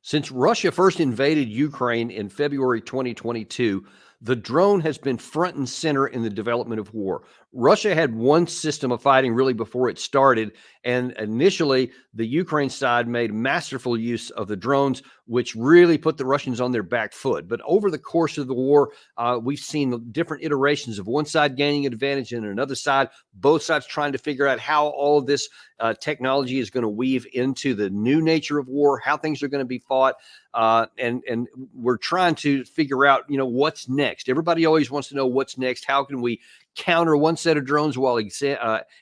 Since Russia first invaded Ukraine in February 2022, the drone has been front and center in the development of war. Russia had one system of fighting really before it started. And initially, the Ukraine side made masterful use of the drones, which really put the Russians on their back foot. But over the course of the war, we've seen different iterations of one side gaining an advantage and another side, both sides trying to figure out how all of this technology is going to weave into the new nature of war, how things are going to be fought. And we're trying to figure out, what's next. Everybody always wants to know what's next. How can we counter one set of drones while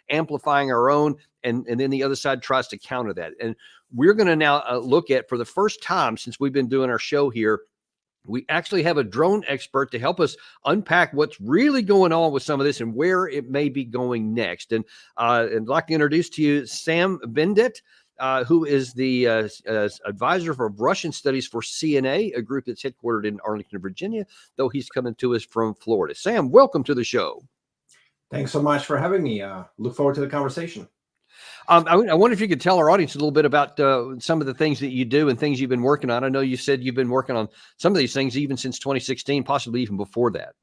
amplifying our own? And then the other side tries to counter that. And we're going to now look at, for the first time since we've been doing our show here, we actually have a drone expert to help us unpack what's really going on with some of this and where it may be going next. And I'd like to introduce to you Sam Bendet, who is the advisor for Russian studies for CNA, a group that's headquartered in Arlington, Virginia, though he's coming to us from Florida. Sam, welcome to the show. Thanks so much for having me. Look forward to the conversation. I wonder if you could tell our audience a little bit about some of the things that you do and things you've been working on. I know you said you've been working on some of these things even since 2016, possibly even before that.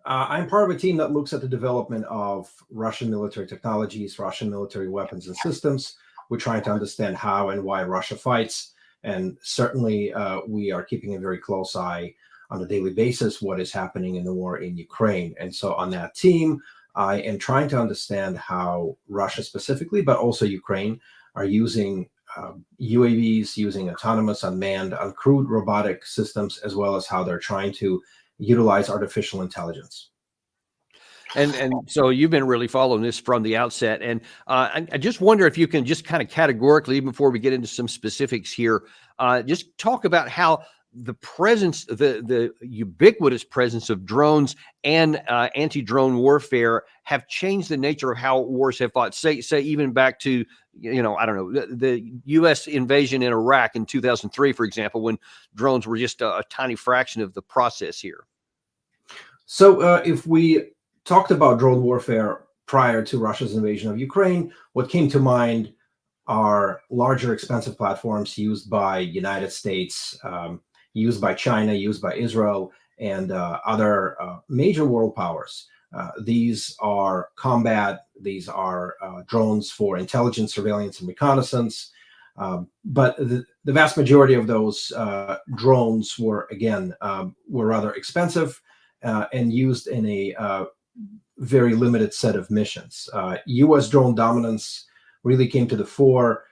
I'm part of a team that looks at the development of Russian military technologies, Russian military weapons and systems. We're trying to understand how and why Russia fights. And certainly we are keeping a very close eye on a daily basis what is happening in the war in Ukraine. And so on that team, I am trying to understand how Russia specifically, but also Ukraine, are using UAVs, using autonomous, unmanned, uncrewed robotic systems, as well as how they're trying to utilize artificial intelligence. And so you've been really following this from the outset. And I just wonder if you can just kind of categorically, even before we get into some specifics here, just talk about how the presence, the ubiquitous presence of drones and anti-drone warfare have changed the nature of how wars have fought. Say even back to, I don't know, the U.S. invasion in Iraq in 2003, for example, when drones were just a tiny fraction of the process here. So if we talked about drone warfare prior to Russia's invasion of Ukraine, what came to mind are larger, expensive platforms used by United States, used by China, used by Israel, and other major world powers. These are combat, these are drones for intelligence, surveillance, and reconnaissance. But the vast majority of those drones were, again, were rather expensive and used in a very limited set of missions. U.S. drone dominance really came to the fore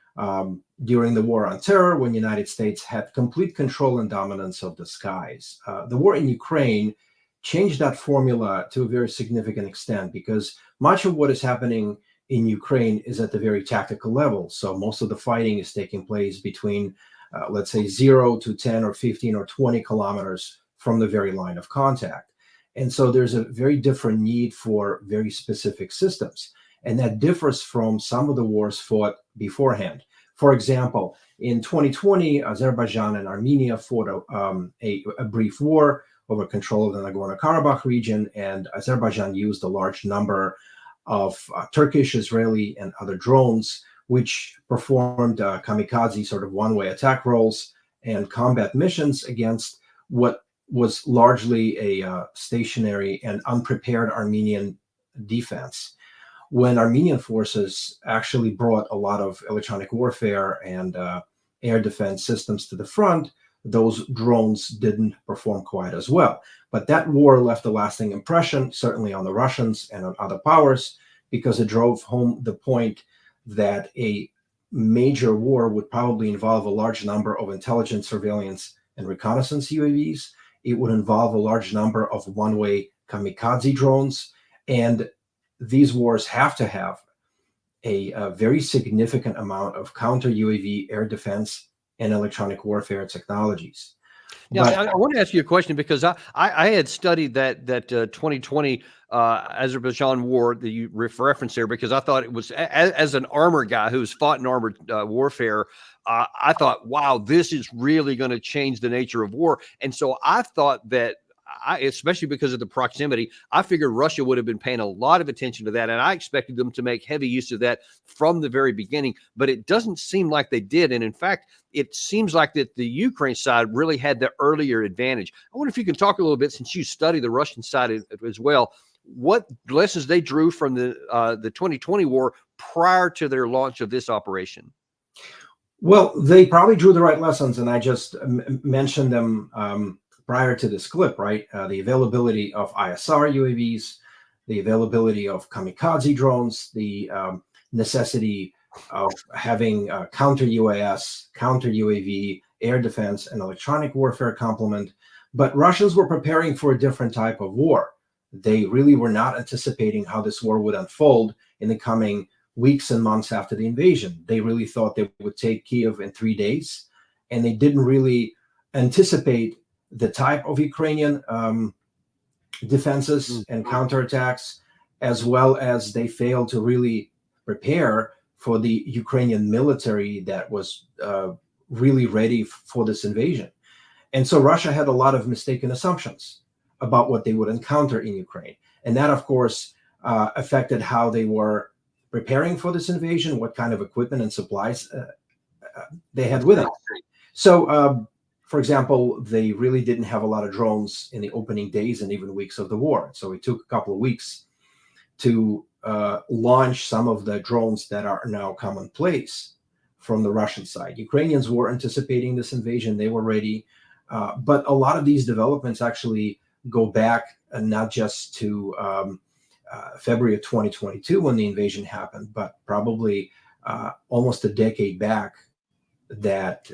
during the war on terror, when the United States had complete control and dominance of the skies. The war in Ukraine changed that formula to a very significant extent, because much of what is happening in Ukraine is at the very tactical level. So most of the fighting is taking place between, let's say, 0 to 10 or 15 or 20 kilometers from the very line of contact. And so there's a very different need for very specific systems. And that differs from some of the wars fought beforehand. For example, in 2020, Azerbaijan and Armenia fought a brief war over control of the Nagorno-Karabakh region, and Azerbaijan used a large number of Turkish, Israeli, and other drones, which performed kamikaze sort of one-way attack roles and combat missions against what was largely a stationary and unprepared Armenian defense. When Armenian forces actually brought a lot of electronic warfare and air defense systems to the front, those drones didn't perform quite as well. But that war left a lasting impression, certainly on the Russians and on other powers, because it drove home the point that a major war would probably involve a large number of intelligence, surveillance, and reconnaissance UAVs. It would involve a large number of one-way kamikaze drones, and these wars have to have a very significant amount of counter UAV air defense and electronic warfare technologies. Now, I want to ask you a question, because I had studied that 2020 Azerbaijan war that you referenced there, because I thought it was, as an armor guy who's fought in armored warfare, I thought, wow, this is really going to change the nature of war. And so I thought that especially because of the proximity, I figured Russia would have been paying a lot of attention to that, and I expected them to make heavy use of that from the very beginning. But it doesn't seem like they did, and in fact, it seems like that the Ukraine side really had the earlier advantage. I wonder if you can talk a little bit, since you study the Russian side as well, what lessons they drew from the 2020 war prior to their launch of this operation. Well, they probably drew the right lessons, and I just mentioned them prior to this clip, right? The availability of ISR UAVs, the availability of kamikaze drones, the necessity of having counter UAS, counter UAV, air defense, and electronic warfare complement. But Russians were preparing for a different type of war. They really were not anticipating how this war would unfold in the coming weeks and months after the invasion. They really thought they would take Kyiv in 3 days, and they didn't really anticipate the type of Ukrainian defenses and counterattacks, as well as they failed to really prepare for the Ukrainian military that was really ready for this invasion. And so Russia had a lot of mistaken assumptions about what they would encounter in Ukraine. And that, of course, affected how they were preparing for this invasion, what kind of equipment and supplies they had with them. So, for example, they really didn't have a lot of drones in the opening days and even weeks of the war. So it took a couple of weeks to launch some of the drones that are now commonplace from the Russian side. Ukrainians were anticipating this invasion. They were ready. But a lot of these developments actually go back not just to February of 2022 when the invasion happened, but probably almost a decade back, that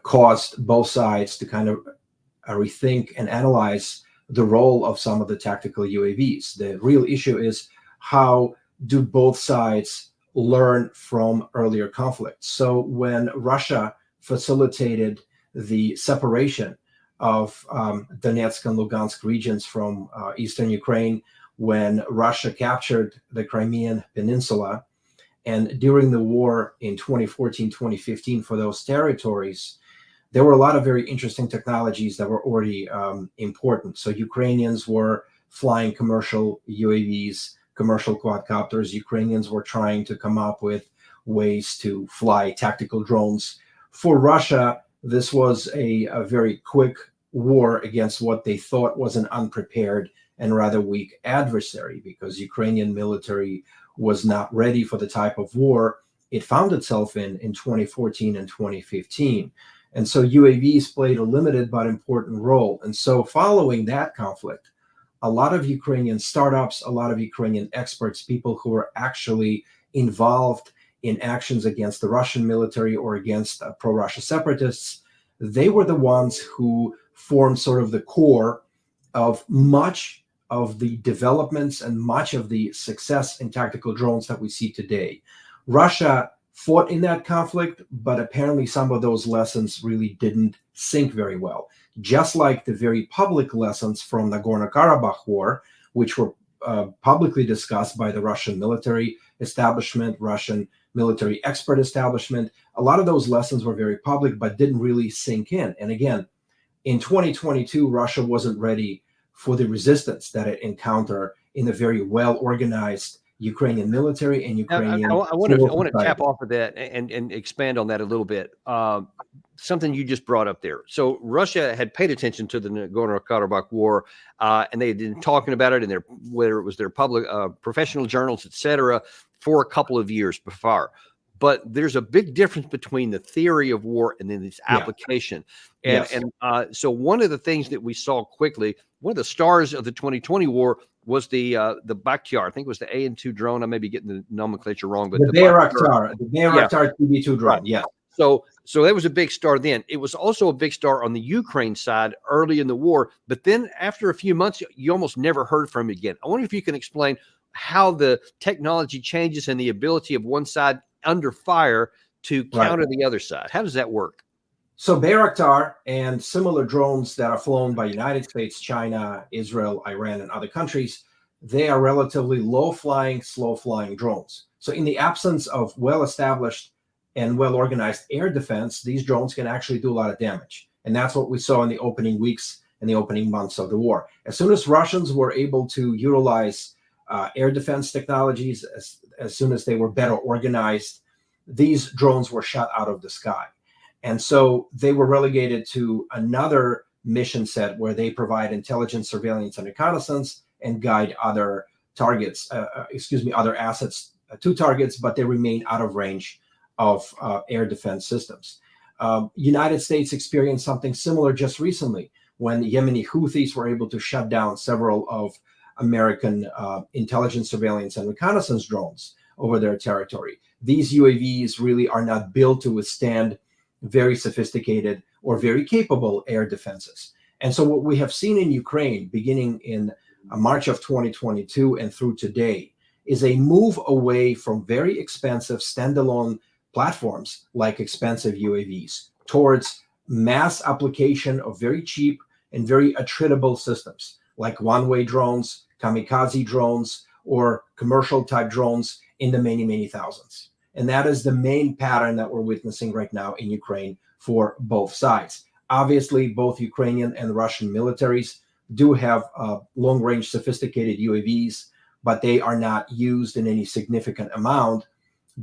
caused both sides to kind of rethink and analyze the role of some of the tactical UAVs. The real issue is, how do both sides learn from earlier conflicts? So when Russia facilitated the separation of Donetsk and Lugansk regions from eastern Ukraine, when Russia captured the Crimean Peninsula, and during the war in 2014, 2015 for those territories, there were a lot of very interesting technologies that were already important. So Ukrainians were flying commercial UAVs, commercial quadcopters. Ukrainians were trying to come up with ways to fly tactical drones. For Russia, this was a very quick war against what they thought was an unprepared and rather weak adversary, because Ukrainian military was not ready for the type of war it found itself in 2014 and 2015. And so UAVs played a limited but important role. And so following that conflict, a lot of Ukrainian startups, a lot of Ukrainian experts, people who were actually involved in actions against the Russian military or against pro-Russia separatists, they were the ones who formed sort of the core of much of the developments and much of the success in tactical drones that we see today. Russia fought in that conflict, but apparently some of those lessons really didn't sink very well. Just like the very public lessons from Nagorno-Karabakh war, which were publicly discussed by the Russian military establishment, Russian military expert establishment. A lot of those lessons were very public, but didn't really sink in. And again, in 2022, Russia wasn't ready for the resistance that it encountered in a very well-organized Ukrainian military and Ukrainian. I want to tap off of that and expand on that a little bit. Something you just brought up there. So Russia had paid attention to the Nagorno-Karabakh war, and they had been talking about it in their, whether it was their public, professional journals, etc., for a couple of years before. But there's a big difference between the theory of war and then its application. And, so one of the things that we saw quickly, one of the stars of the 2020 war was the Bakhtyar. I think it was the AN-2 drone. I may be getting the nomenclature wrong, but the Bayraktar TB2 drone. Right. Yeah. So that was a big star then. It was also a big star on the Ukraine side early in the war. But then after a few months, you almost never heard from it again. I wonder if you can explain how the technology changes and the ability of one side under fire to counter the other side. How does that work? So Bayraktar and similar drones that are flown by United States, China, Israel, Iran, and other countries, they are relatively low-flying, slow-flying drones. So in the absence of well-established and well-organized air defense, these drones can actually do a lot of damage. And that's what we saw in the opening weeks in the opening months of the war. As soon as Russians were able to utilize air defense technologies, as soon as they were better organized, these drones were shot out of the sky. And so they were relegated to another mission set where they provide intelligence, surveillance, and reconnaissance and guide other targets, other assets to targets, but they remain out of range of air defense systems. United States experienced something similar just recently when the Yemeni Houthis were able to shut down several of American intelligence, surveillance, and reconnaissance drones over their territory. These UAVs really are not built to withstand very sophisticated or very capable air defenses. And so what we have seen in Ukraine beginning in March of 2022 and through today is a move away from very expensive standalone platforms like expensive UAVs towards mass application of very cheap and very attritable systems like one-way drones, kamikaze drones, or commercial type drones in the many, many thousands. And that is the main pattern that we're witnessing right now in Ukraine for both sides. Obviously, both Ukrainian and Russian militaries do have long-range sophisticated UAVs, but they are not used in any significant amount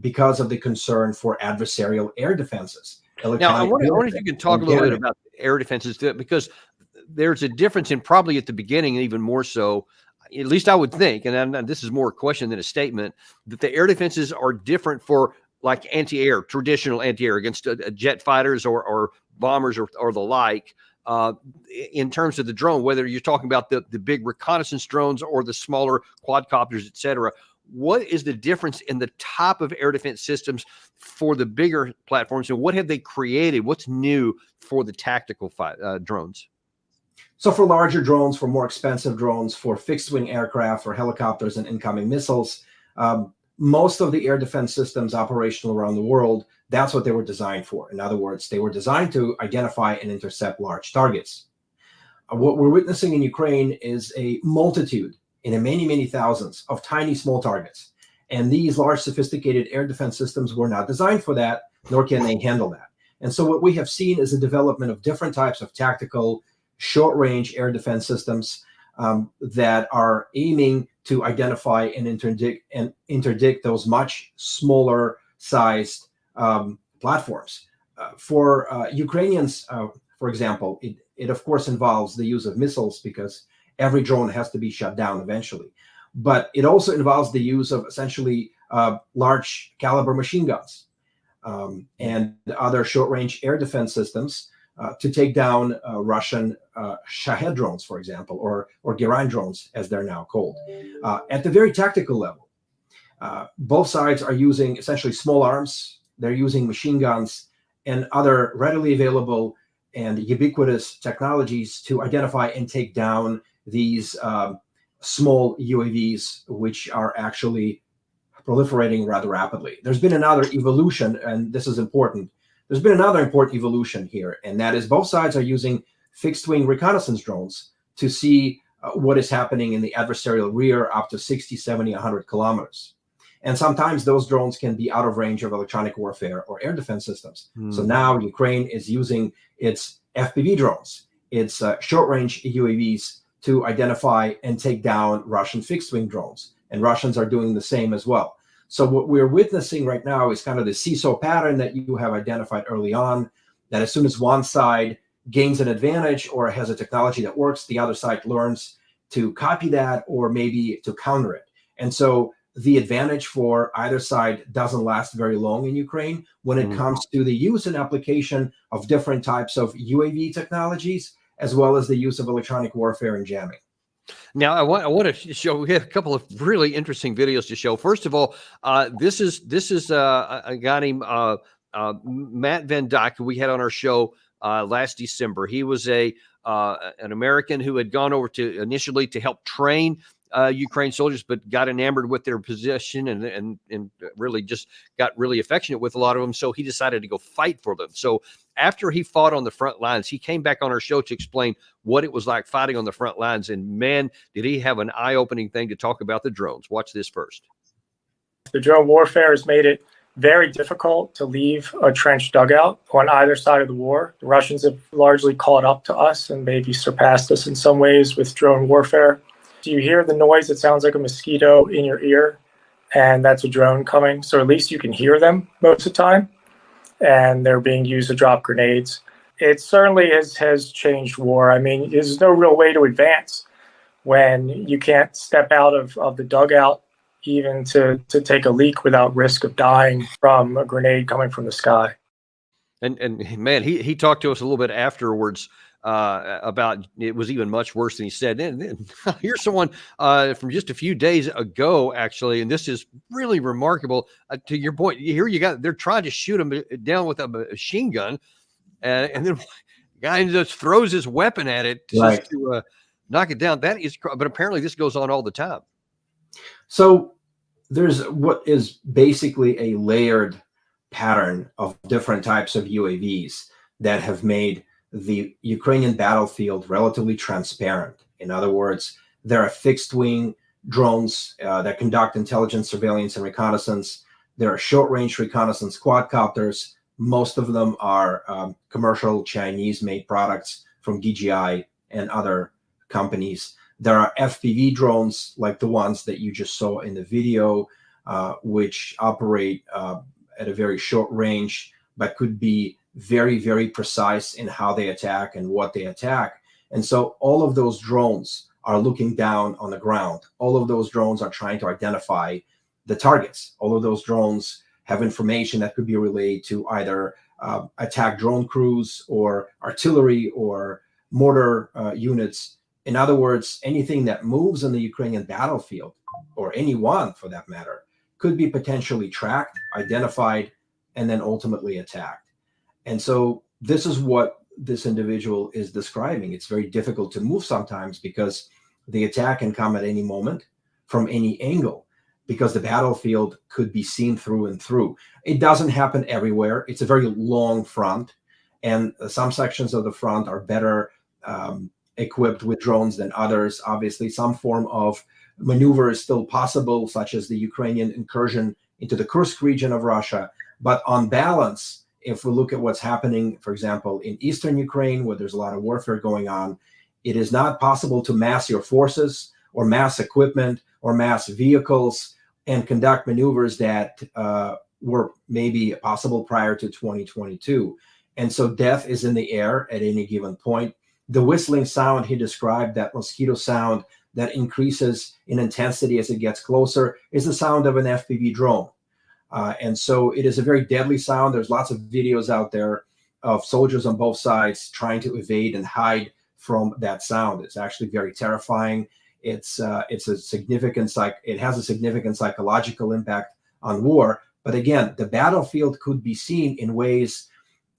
because of the concern for adversarial air defenses. Now, I wonder if you can talk a little bit about air defenses, because there's a difference in probably at the beginning, and even more so, at least I would think, and this is more a question than a statement, that the air defenses are different for like anti-air, traditional anti-air against jet fighters or bombers or the like, in terms of the drone, whether you're talking about the big reconnaissance drones or the smaller quadcopters, et cetera. What is the difference in the type of air defense systems for the bigger platforms, and what have they created? What's new for the tactical drones? So for larger drones, for more expensive drones, for fixed-wing aircraft, for helicopters and incoming missiles, most of the air defense systems operational around the world, that's what they were designed for. In other words, they were designed to identify and intercept large targets. What we're witnessing in Ukraine is a multitude, in many, many thousands of tiny, small targets. And these large, sophisticated air defense systems were not designed for that, nor can they handle that. And so what we have seen is a development of different types of tactical, short-range air defense systems that are aiming to identify and interdict those much smaller sized platforms. For Ukrainians, for example, it of course involves the use of missiles because every drone has to be shut down eventually. But it also involves the use of essentially large caliber machine guns and other short-range air defense systems to take down Russian Shahed drones, for example, or Geran drones, as they're now called. At the very tactical level, both sides are using essentially small arms. They're using machine guns and other readily available and ubiquitous technologies to identify and take down these small UAVs, which are actually proliferating rather rapidly. There's been another evolution, and this is important. There's been another important evolution here, and that is both sides are using fixed-wing reconnaissance drones to see what is happening in the adversarial rear up to 60, 70, 100 kilometers. And sometimes those drones can be out of range of electronic warfare or air defense systems. So now Ukraine is using its FPV drones, its short-range UAVs, to identify and take down Russian fixed-wing drones. And Russians are doing the same as well. So what we're witnessing right now is kind of the seesaw pattern that you have identified early on, that as soon as one side gains an advantage or has a technology that works, the other side learns to copy that or maybe to counter it. And so the advantage for either side doesn't last very long in Ukraine when it comes to the use and application of different types of UAV technologies, as well as the use of electronic warfare and jamming. Now, I want to show, we have a couple of really interesting videos to show. First of all, this is a guy named Matt Van Dyke, who we had on our show last December. He was an American who had gone over to initially to help train Ukraine soldiers, but got enamored with their position and really just got really affectionate with a lot of them. So he decided to go fight for them. So after he fought on the front lines, he came back on our show to explain what it was like fighting on the front lines. And man, did he have an eye-opening thing to talk about the drones. Watch this first. The drone warfare has made it very difficult to leave a trench dugout on either side of the war. The Russians have largely caught up to us and maybe surpassed us in some ways with drone warfare. Do you hear the noise? It sounds like a mosquito in your ear, and that's a drone coming. So at least you can hear them most of the time, and they're being used to drop grenades. It certainly has changed war. I mean, there's no real way to advance when you can't step out of the dugout even to take a leak without risk of dying from a grenade coming from the sky. And man, he talked to us a little bit afterwards about it was even much worse than he said. And here's someone from just a few days ago, actually, and this is really remarkable. To your point, here they're trying to shoot him down with a machine gun, and then the guy just throws his weapon at it just to knock it down. That is, but apparently this goes on all the time. So there's what is basically a layered pattern of different types of UAVs that have made the Ukrainian battlefield relatively transparent. In other words, there are fixed wing drones that conduct intelligence, surveillance, and reconnaissance. There are short range reconnaissance quadcopters. Most of them are commercial Chinese made products from DJI and other companies. There are FPV drones like the ones that you just saw in the video, which operate at a very short range, but could be very, very precise in how they attack and what they attack. And so all of those drones are looking down on the ground. All of those drones are trying to identify the targets. All of those drones have information that could be relayed to either attack drone crews or artillery or mortar units. In other words, anything that moves in the Ukrainian battlefield, or anyone for that matter, could be potentially tracked, identified, and then ultimately attacked. And so this is what this individual is describing. It's very difficult to move sometimes because the attack can come at any moment from any angle, because the battlefield could be seen through and through. It doesn't happen everywhere. It's a very long front, and some sections of the front are better equipped with drones than others. Obviously, some form of maneuver is still possible, such as the Ukrainian incursion into the Kursk region of Russia. But on balance, if we look at what's happening, for example, in eastern Ukraine, where there's a lot of warfare going on, it is not possible to mass your forces or mass equipment or mass vehicles and conduct maneuvers that were maybe possible prior to 2022. And so death is in the air at any given point. The whistling sound he described, that mosquito sound that increases in intensity as it gets closer, is the sound of an FPV drone. And so it is a very deadly sound. There's lots of videos out there of soldiers on both sides trying to evade and hide from that sound. It's actually very terrifying. It has a significant psychological impact on war. But again, the battlefield could be seen in ways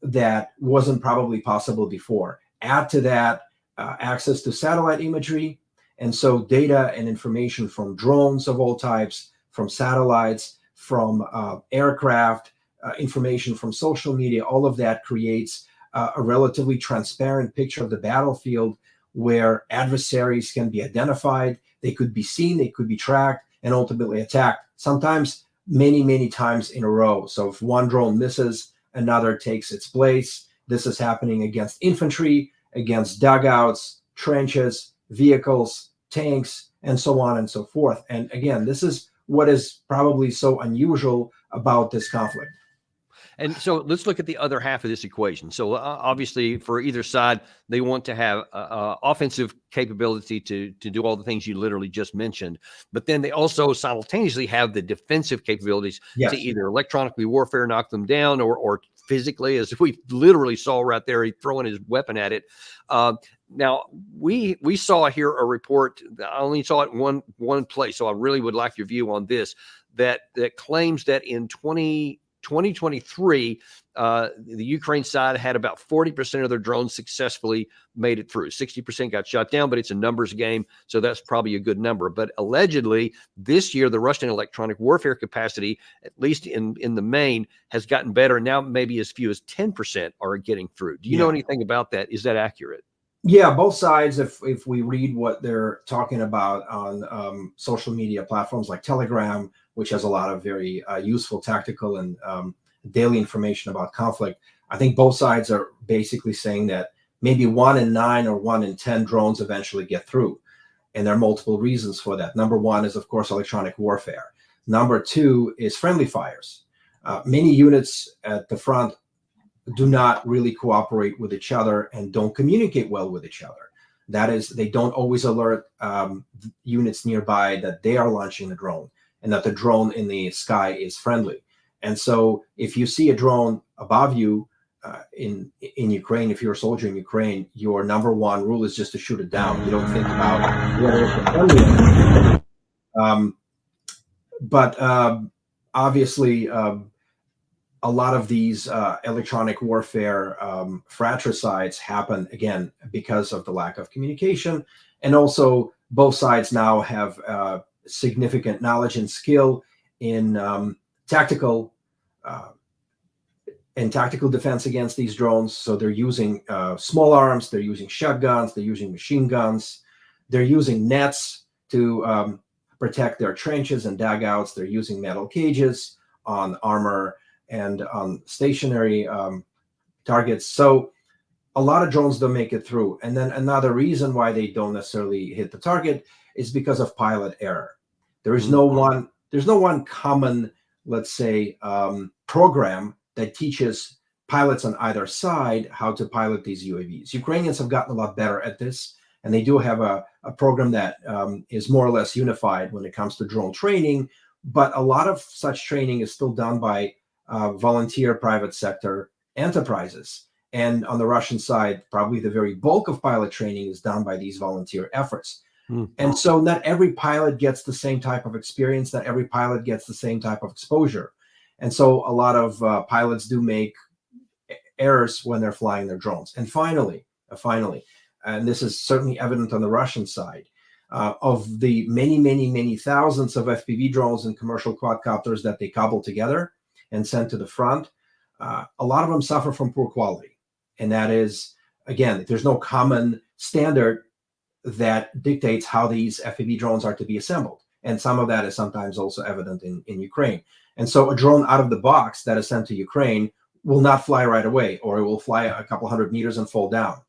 that wasn't probably possible before. Add to that access to satellite imagery. And so data and information from drones of all types, from satellites, from aircraft, information from social media, all of that creates a relatively transparent picture of the battlefield where adversaries can be identified, they could be seen, they could be tracked, and ultimately attacked, sometimes many, many times in a row. So if one drone misses, another takes its place. This is happening against infantry, against dugouts, trenches, vehicles, tanks, and so on and so forth. And again, this is what is probably so unusual about this conflict. And so let's look at the other half of this equation. So obviously for either side, they want to have offensive capability to do all the things you literally just mentioned. But then they also simultaneously have the defensive capabilities to either electronically warfare, knock them down, or physically, as we literally saw right there, he throwing his weapon at it. Now, we saw here a report, I only saw it in one place, so I really would like your view on this, that claims that in 2023, the Ukraine side had about 40% of their drones successfully made it through. 60% got shot down, but it's a numbers game, so that's probably a good number. But allegedly, this year, the Russian electronic warfare capacity, at least in the main, has gotten better. Now maybe as few as 10% are getting through. Do you know anything about that? Is that accurate? Yeah, both sides, if we read what they're talking about on social media platforms like Telegram, which has a lot of very useful tactical and daily information about conflict. I think both sides are basically saying that maybe 1 in 9 or 1 in 10 drones eventually get through. And there are multiple reasons for that. Number one is, of course, electronic warfare. Number two is friendly fires. Many units at the front do not really cooperate with each other and don't communicate well with each other. That is, they don't always alert units nearby that they are launching the drone and that the drone in the sky is friendly. And so if you see a drone above you in Ukraine, if you're a soldier in Ukraine, your number one rule is just to shoot it down. You don't think about whether it's friendly. But obviously, a lot of these electronic warfare fratricides happen, again, because of the lack of communication. And also, both sides now have significant knowledge and skill in tactical defense against these drones. So they're using small arms, they're using shotguns, they're using machine guns, they're using nets to protect their trenches and dugouts, they're using metal cages on armor and on stationary targets. So a lot of drones don't make it through. And then another reason why they don't necessarily hit the target is because of pilot error. There's no one common, let's say, program that teaches pilots on either side how to pilot these UAVs. Ukrainians have gotten a lot better at this, and they do have a program that is more or less unified when it comes to drone training. But a lot of such training is still done by volunteer private sector enterprises. And on the Russian side, probably the very bulk of pilot training is done by these volunteer efforts. And so not every pilot gets the same type of experience, not every pilot gets the same type of exposure. And so a lot of pilots do make errors when they're flying their drones. And finally, and this is certainly evident on the Russian side, of the many thousands of FPV drones and commercial quadcopters that they cobble together and send to the front, a lot of them suffer from poor quality. And that is, again, there's no common standard that dictates how these FPV drones are to be assembled. And some of that is sometimes also evident in Ukraine. And so a drone out of the box that is sent to Ukraine will not fly right away, or it will fly a couple hundred meters and fall down.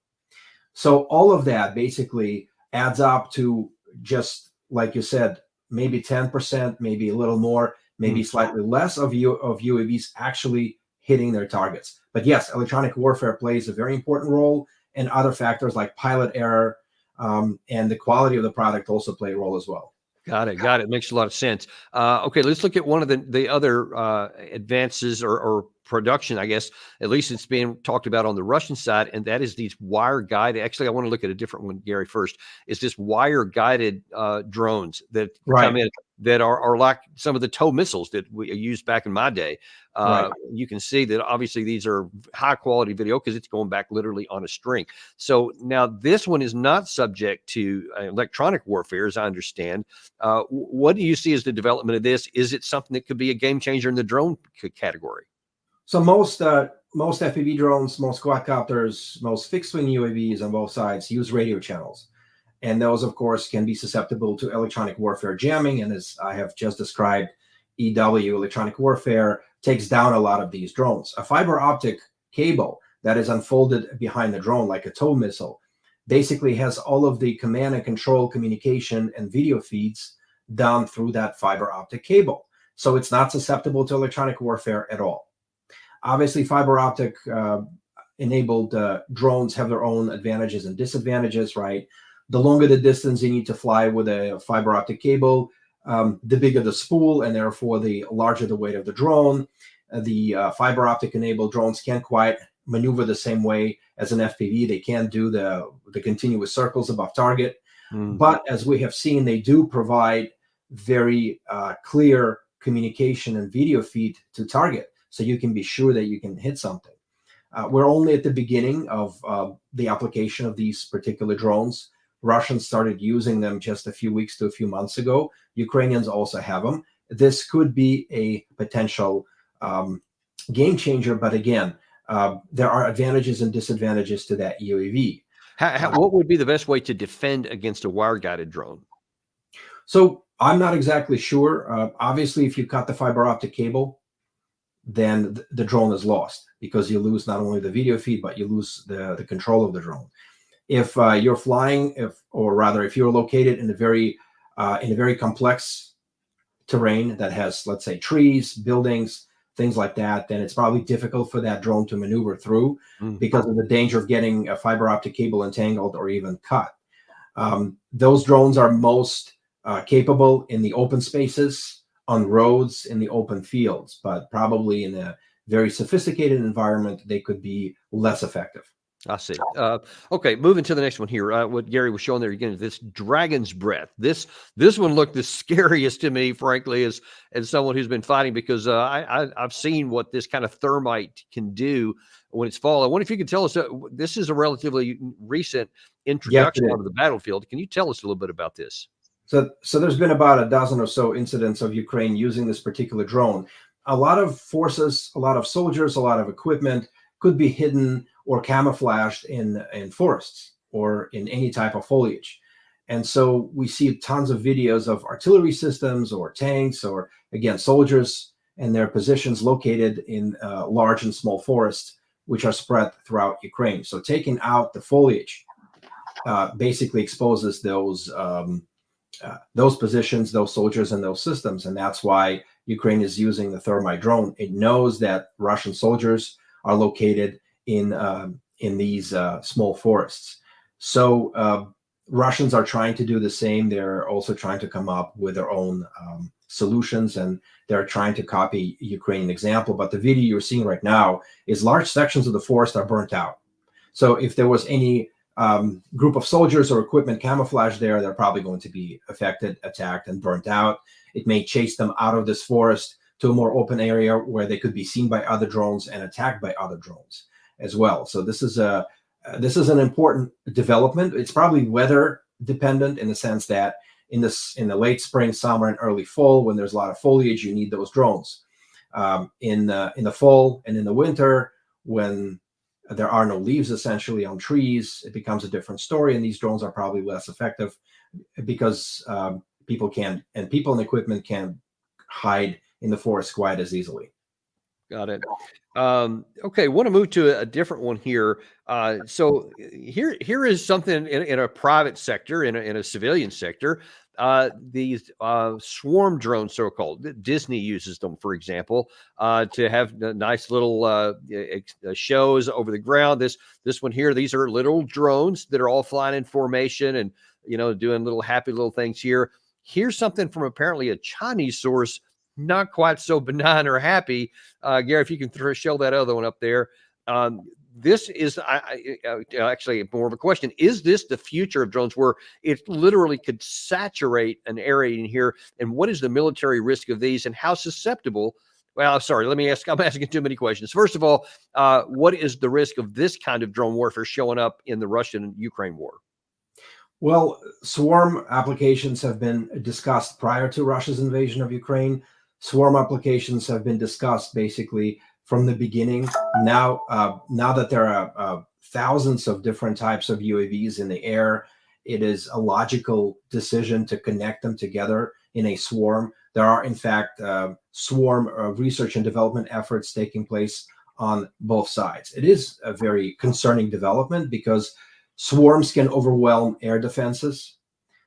So all of that basically adds up to, just like you said, maybe 10%, maybe a little more, maybe slightly less of UAVs actually hitting their targets. But yes, electronic warfare plays a very important role, and other factors like pilot error and the quality of the product also play a role as well. Got it. Makes a lot of sense. Okay, let's look at one of the other advances or production, I guess, at least it's being talked about on the Russian side, and that is these wire-guided. Actually, I want to look at a different one, Gary, first. Is this wire-guided drones that come in that are like some of the tow missiles that we used back in my day. You can see that obviously these are high-quality video because it's going back literally on a string. So now this one is not subject to electronic warfare, as I understand. What do you see as the development of this? Is it something that could be a game changer in the drone category? So most FPV drones, most quadcopters, most fixed-wing UAVs on both sides use radio channels. And those, of course, can be susceptible to electronic warfare jamming. And as I have just described, EW, electronic warfare, takes down a lot of these drones. A fiber optic cable that is unfolded behind the drone like a tow missile basically has all of the command and control communication and video feeds done through that fiber optic cable. So it's not susceptible to electronic warfare at all. Obviously, fiber optic enabled drones have their own advantages and disadvantages, right? The longer the distance you need to fly with a fiber optic cable, the bigger the spool, and therefore the larger the weight of the drone. The fiber optic enabled drones can't quite maneuver the same way as an FPV. They can't do the continuous circles above target. But as we have seen, they do provide very clear communication and video feed to target, so you can be sure that you can hit something. We're only at the beginning of the application of these particular drones. Russians started using them just a few weeks to a few months ago. Ukrainians also have them. This could be a potential game changer, but again, there are advantages and disadvantages to that UAV. What would be the best way to defend against a wire-guided drone? So I'm not exactly sure. Obviously, if you cut the fiber optic cable, then the drone is lost, because you lose not only the video feed, but you lose the control of the drone. If you're flying, if you're located in a very complex terrain that has, let's say, trees, buildings, things like that, then it's probably difficult for that drone to maneuver through because of the danger of getting a fiber optic cable entangled or even cut. Those drones are most capable in the open spaces, on roads, in the open fields, but probably in a very sophisticated environment, they could be less effective. I see. Okay, moving to the next one here. What Gary was showing there again, this dragon's breath. This one looked the scariest to me, frankly, as someone who's been fighting, because I've seen what this kind of thermite can do when it's fall. I wonder if you could tell us. This is a relatively recent introduction onto the battlefield. Can you tell us a little bit about this? So there's been about a dozen or so incidents of Ukraine using this particular drone. A lot of forces, a lot of soldiers, a lot of equipment could be hidden or camouflaged in forests or in any type of foliage. And so we see tons of videos of artillery systems or tanks, or again, soldiers and their positions located in large and small forests, which are spread throughout Ukraine. So taking out the foliage basically exposes those positions, those soldiers, and those systems. And that's why Ukraine is using the thermite drone. It knows that Russian soldiers are located in these small forests. So Russians are trying to do the same. They're also trying to come up with their own solutions, and they're trying to copy Ukrainian example. But the video you're seeing right now is large sections of the forest are burnt out. So if there was any group of soldiers or equipment camouflage there, they're probably going to be affected, attacked, and burnt out. It may chase them out of this forest to a more open area where they could be seen by other drones and attacked by other drones as well. So this is an important development. It's probably weather dependent, in the sense that in the late spring, summer, and early fall, when there's a lot of foliage, you need those drones. In the fall and in the winter, when there are no leaves essentially on trees, it becomes a different story, and these drones are probably less effective because people and equipment can't hide in the forest quite as easily. Got it. Okay, want to move to a different one here. So here is something in a private sector, in a civilian sector. These swarm drones, so-called. Disney uses them, for example, to have nice little shows over the ground. This one here, these are little drones that are all flying in formation and doing little happy little things here. Here's something from apparently a Chinese source, not quite so benign or happy. Gary, if you can show that other one up there. This is actually more of a question. Is this the future of drones, where it literally could saturate an area in here? And what is the military risk of these, and how susceptible? Well, sorry, I'm asking too many questions. First of all, what is the risk of this kind of drone warfare showing up in the Russian-Ukraine war? Well, swarm applications have been discussed prior to Russia's invasion of Ukraine. Swarm applications have been discussed basically from the beginning. Now that there are thousands of different types of UAVs in the air, it is a logical decision to connect them together in a swarm. There are, in fact, swarm research and development efforts taking place on both sides. It is a very concerning development because swarms can overwhelm air defenses.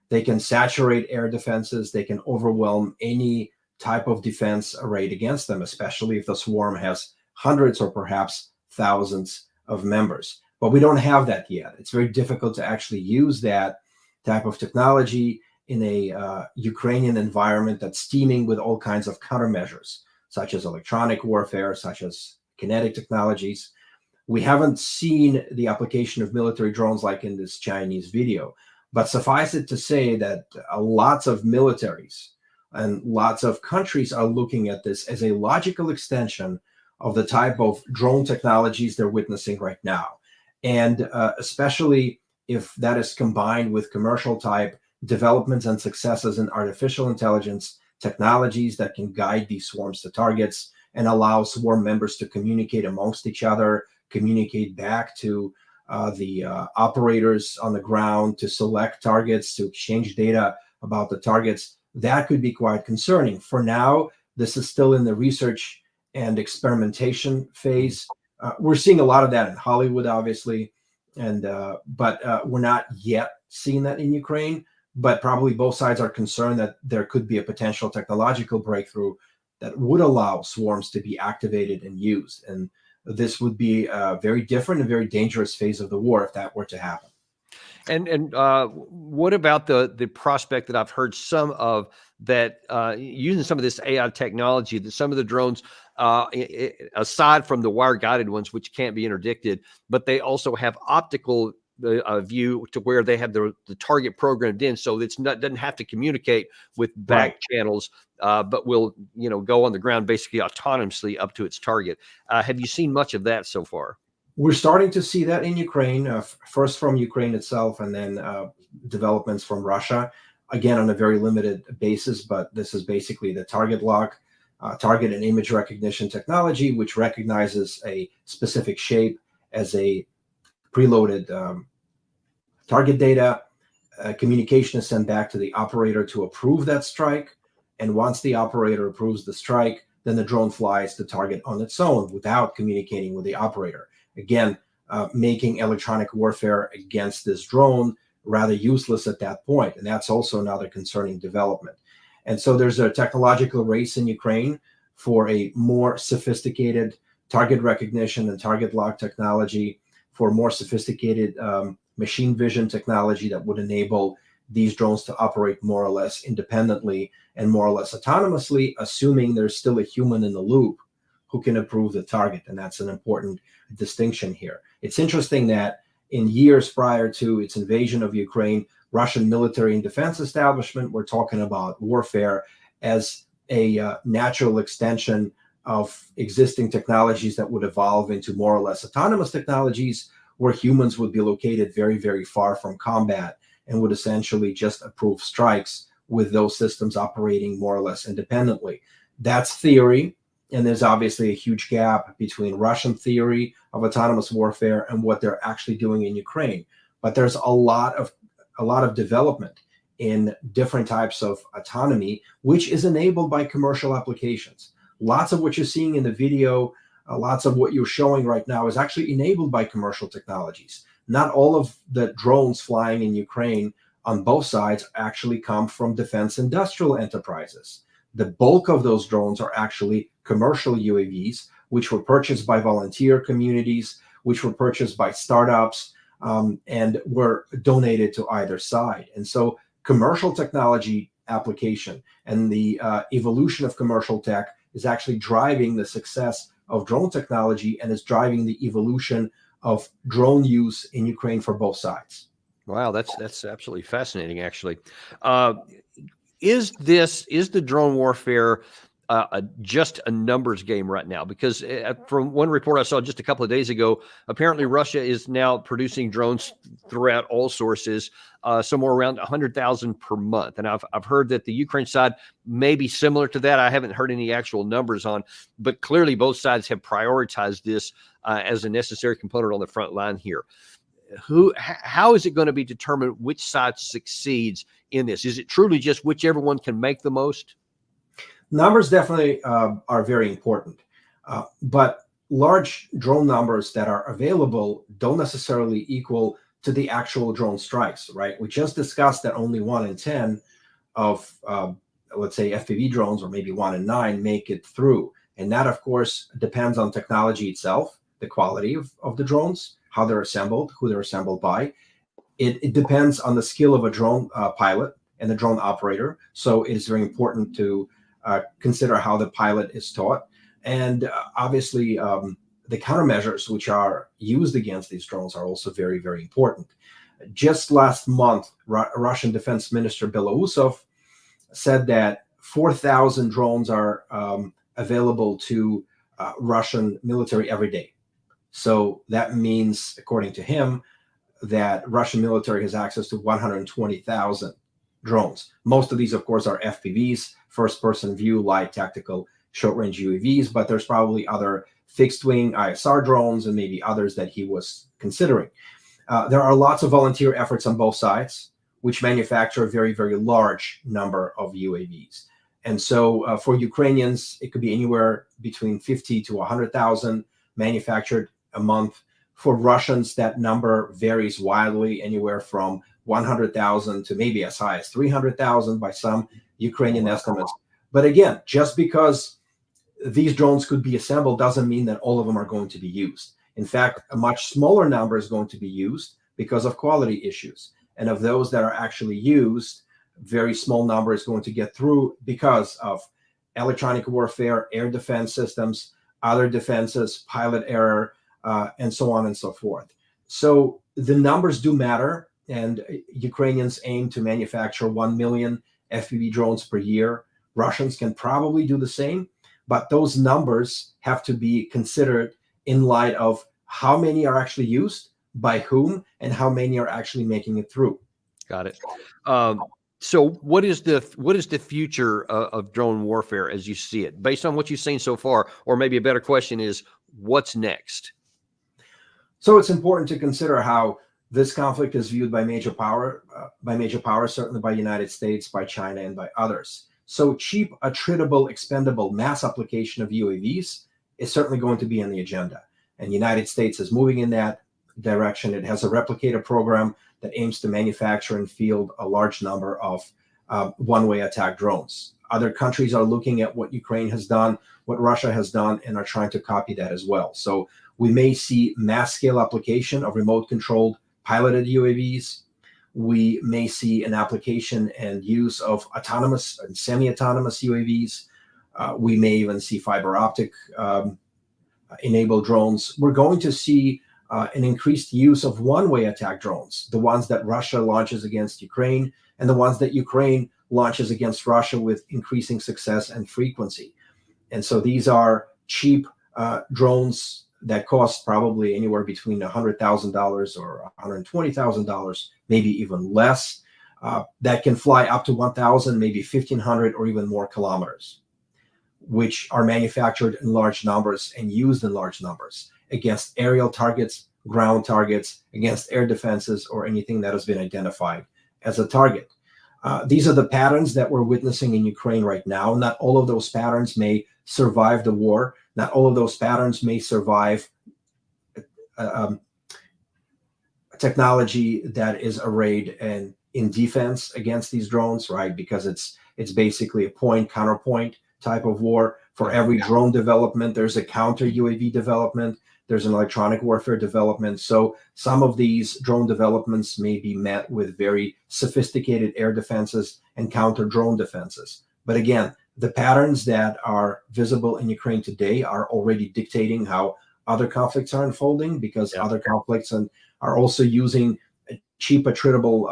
They can saturate air defenses. They can overwhelm any type of defense arrayed against them, especially if the swarm has hundreds or perhaps thousands of members. But we don't have that yet. It's very difficult to actually use that type of technology in a Ukrainian environment that's teeming with all kinds of countermeasures, such as electronic warfare, such as kinetic technologies. We haven't seen the application of military drones like in this Chinese video, but suffice it to say that lots of militaries and lots of countries are looking at this as a logical extension of the type of drone technologies they're witnessing right now. And especially if that is combined with commercial type developments and successes in artificial intelligence technologies that can guide these swarms to targets and allow swarm members to communicate amongst each other, communicate back to the operators on the ground to select targets, to exchange data about the targets. that could be quite concerning. For now, this is still in the research and experimentation phase. We're seeing a lot of that in Hollywood, obviously, but we're not yet seeing that in Ukraine. But probably both sides are concerned that there could be a potential technological breakthrough that would allow swarms to be activated and used. And this would be a very different and very dangerous phase of the war if that were to happen. And what about the prospect that I've heard some of that using some of this AI technology, that some of the drones, aside from the wire guided ones, which can't be interdicted, but they also have optical view to where they have the target programmed in, so it's not, doesn't have to communicate with back channels, but will go on the ground basically autonomously up to its target. Have you seen much of that so far? We're starting to see that in Ukraine, first from Ukraine itself, and then developments from Russia, again on a very limited basis. But this is basically the target lock, target and image recognition technology, which recognizes a specific shape as a preloaded target data. Communication is sent back to the operator to approve that strike. And once the operator approves the strike, then the drone flies the target on its own without communicating with the operator. Again, making electronic warfare against this drone rather useless at that point. And that's also another concerning development. And so there's a technological race in Ukraine for a more sophisticated target recognition and target lock technology, for more sophisticated machine vision technology that would enable these drones to operate more or less independently and more or less autonomously, assuming there's still a human in the loop who can approve the target. And that's an important distinction here. It's interesting that in years prior to its invasion of Ukraine, Russian military and defense establishment were talking about warfare as a natural extension of existing technologies that would evolve into more or less autonomous technologies, where humans would be located very, very far from combat and would essentially just approve strikes with those systems operating more or less independently. That's theory. And there's obviously a huge gap between Russian theory of autonomous warfare and what they're actually doing in Ukraine. But there's a lot of development in different types of autonomy, which is enabled by commercial applications. Lots of what you're seeing in the video, lots of what you're showing right now is actually enabled by commercial technologies. Not all of the drones flying in Ukraine on both sides actually come from defense industrial enterprises. The bulk of those drones are actually commercial UAVs, which were purchased by volunteer communities, which were purchased by startups, and were donated to either side. And so commercial technology application and the evolution of commercial tech is actually driving the success of drone technology and is driving the evolution of drone use in Ukraine for both sides. Wow, that's absolutely fascinating, actually. Is the drone warfare just a numbers game right now? Because from one report I saw just a couple of days ago, apparently Russia is now producing drones throughout all sources, somewhere around 100,000 per month. And I've heard that the Ukraine side may be similar to that. I haven't heard any actual numbers on, but clearly both sides have prioritized this as a necessary component on the front line here. How is it going to be determined which side succeeds in this? Is it truly just whichever one can make the most? Numbers definitely are very important, but large drone numbers that are available don't necessarily equal to the actual drone strikes, right? We just discussed that only 1 in 10 of, let's say, FPV drones, or maybe 1 in 9, make it through. And that, of course, depends on technology itself, the quality of the drones, how they're assembled, who they're assembled by. It depends on the skill of a drone pilot and the drone operator. So it is very important to consider how the pilot is taught. And obviously, the countermeasures which are used against these drones are also very, very important. Just last month, Russian Defense Minister Belousov said that 4,000 drones are available to Russian military every day. So that means, according to him, that Russian military has access to 120,000 drones. Most of these, of course, are FPVs, first-person view, light tactical short-range UAVs, but there's probably other fixed-wing ISR drones and maybe others that he was considering. There are lots of volunteer efforts on both sides. which manufacture a very, very large number of UAVs. And so for Ukrainians, it could be anywhere between 50 to 100,000 manufactured a month. For Russians, that number varies wildly, anywhere from 100,000 to maybe as high as 300,000 by some Ukrainian estimates. But again, just because these drones could be assembled doesn't mean that all of them are going to be used. In fact, a much smaller number is going to be used because of quality issues. And of those that are actually used, very small number is going to get through because of electronic warfare, air defense systems, other defenses, pilot error, and so on and so forth. So the numbers do matter, and Ukrainians aim to manufacture 1 million FPV drones per year. Russians can probably do the same, but those numbers have to be considered in light of how many are actually used, by whom, and how many are actually making it through. Got it. So what is the future of drone warfare as you see it, based on what you've seen so far? Or maybe a better question is, what's next? So it's important to consider how this conflict is viewed by major power, certainly by the United States, by China, and by others. So cheap, attritable, expendable mass application of UAVs is certainly going to be on the agenda. And the United States is moving in that direction. It has a replicator program that aims to manufacture and field a large number of one-way attack drones. Other countries are looking at what Ukraine has done, what Russia has done, and are trying to copy that as well. So we may see mass-scale application of remote-controlled piloted UAVs. We may see an application and use of autonomous and semi-autonomous UAVs. We may even see fiber optic enabled drones. We're going to see an increased use of one-way attack drones, the ones that Russia launches against Ukraine and the ones that Ukraine launches against Russia with increasing success and frequency. And so these are cheap drones that cost probably anywhere between $100,000 or $120,000, maybe even less, that can fly up to 1,000, maybe 1,500 or even more kilometers, which are manufactured in large numbers and used in large numbers against aerial targets, ground targets, against air defenses, or anything that has been identified as a target. These are the patterns that we're witnessing in Ukraine right now. Not all of those patterns may survive the war. Not all of those patterns may survive technology that is arrayed in defense against these drones, right? Because it's basically a point counterpoint type of war. For every drone development, there's a counter UAV development. There's an electronic warfare development. So some of these drone developments may be met with very sophisticated air defenses and counter drone defenses. But again, the patterns that are visible in Ukraine today are already dictating how other conflicts are unfolding, because other conflicts are also using cheap, attritable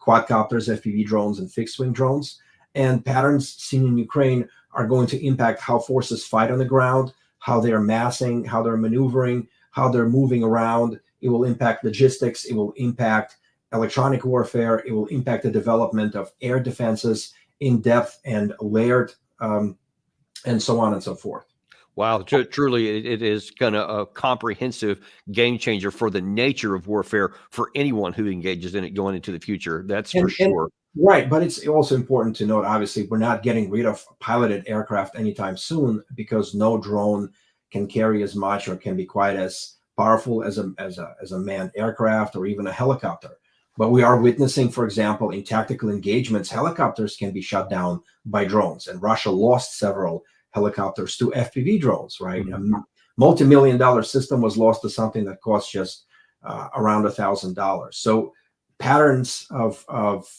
quadcopters, FPV drones, and fixed-wing drones. And patterns seen in Ukraine are going to impact how forces fight on the ground, how they're massing, how they're maneuvering, how they're moving around. It will impact logistics. It will impact electronic warfare. It will impact the development of air defenses in depth and layered, and so on and so forth. Wow, truly, it is kind of a comprehensive game changer for the nature of warfare for anyone who engages in it going into the future. That's for sure. Right, but it's also important to note, obviously, we're not getting rid of piloted aircraft anytime soon, because no drone can carry as much or can be quite as powerful as a manned aircraft or even a helicopter. But we are witnessing, for example, in tactical engagements, helicopters can be shut down by drones, and Russia lost several helicopters to FPV drones, right? Mm-hmm. A multi-million-dollar system was lost to something that cost just around $1,000. So patterns of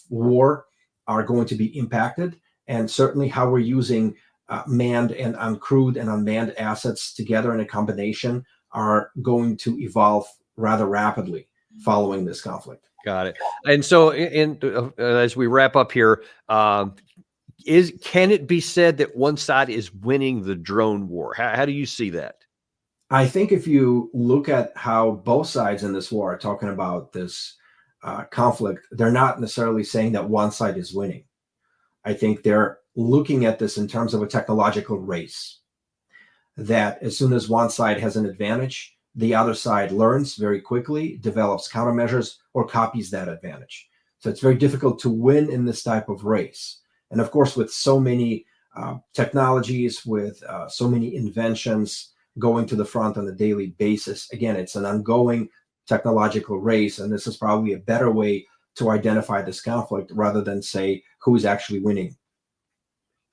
war are going to be impacted, and certainly how we're using manned and uncrewed and unmanned assets together in a combination are going to evolve rather rapidly following this conflict. Got it. And so as we wrap up here, can it be said that one side is winning the drone war? How do you see that? I think if you look at how both sides in this war are talking about this conflict, they're not necessarily saying that one side is winning. I think they're looking at this in terms of a technological race, that as soon as one side has an advantage, the other side learns very quickly, develops countermeasures, or copies that advantage. So it's very difficult to win in this type of race. And of course, with so many technologies, with so many inventions going to the front on a daily basis, again, it's an ongoing technological race. And this is probably a better way to identify this conflict rather than say who is actually winning.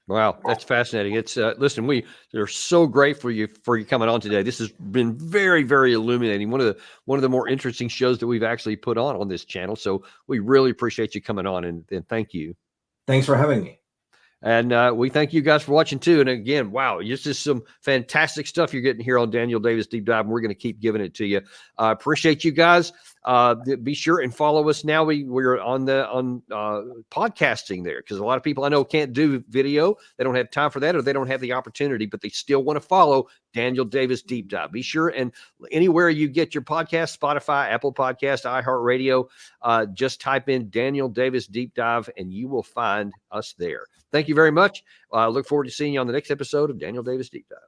Wow, that's fascinating. It's listen, we're so grateful for you coming on today. This has been very, very illuminating. One of the more interesting shows that we've actually put on this channel. So we really appreciate you coming on, and thank you. Thanks for having me. And we thank you guys for watching too. And again, wow, this is some fantastic stuff you're getting here on Daniel Davis Deep Dive. And we're going to keep giving it to you. Appreciate you guys. Be sure and follow us now. We're on podcasting there, because a lot of people I know can't do video. They don't have time for that, or they don't have the opportunity, but they still want to follow Daniel Davis Deep Dive. Be sure, and anywhere you get your podcast, Spotify, Apple Podcast, iHeartRadio, just type in Daniel Davis Deep Dive and you will find us there. Thank you very much. Look forward to seeing you on the next episode of Daniel Davis Deep Dive.